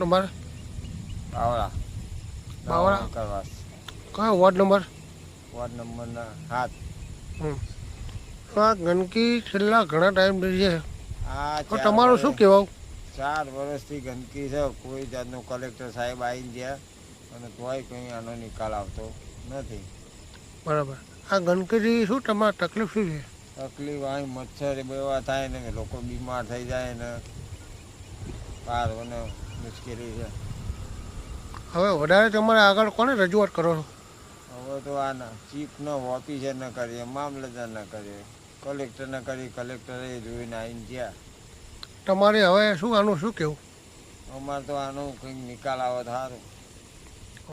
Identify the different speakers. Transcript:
Speaker 1: તમારે?
Speaker 2: બાવળા
Speaker 1: બાવળા
Speaker 2: કરવાસ
Speaker 1: કયો ward number?
Speaker 2: Ward નંબરના 7.
Speaker 1: તો આ ગંદકી છેલ્લા ઘણા ટાઈમથી છે,
Speaker 2: આ
Speaker 1: તો તમારું શું કહેવું?
Speaker 2: 4 વર્ષથી ગંદકી છે. કોઈ જાતનું કલેક્ટર સાહેબ આવીને ગયા અને તોય કંઈ આનો નિકાલ આવતો નથી.
Speaker 1: બરાબર. આ ગંદકીથી શું તમારે તકલીફ શું છે?
Speaker 2: તકલીફ અહીં મચ્છર બેવા થાય ને લોકો બીમાર થઈ જાય ને બહાર અને મુશ્કેલી છે.
Speaker 1: હવે વધારે તમારે આગળ કોને રજૂઆત કરો છો?
Speaker 2: હવે તો આ ચીફનો ઓફિસરને કરીએ, મામલતદારને કરીએ, કલેક્ટરને કરી, કલેક્ટરે જોઈને આવીને ગયા.
Speaker 1: તમારે હવે શું આનું શું કહેવું?
Speaker 2: અમારે તો આનો કંઈક નિકાલ આવે સારું.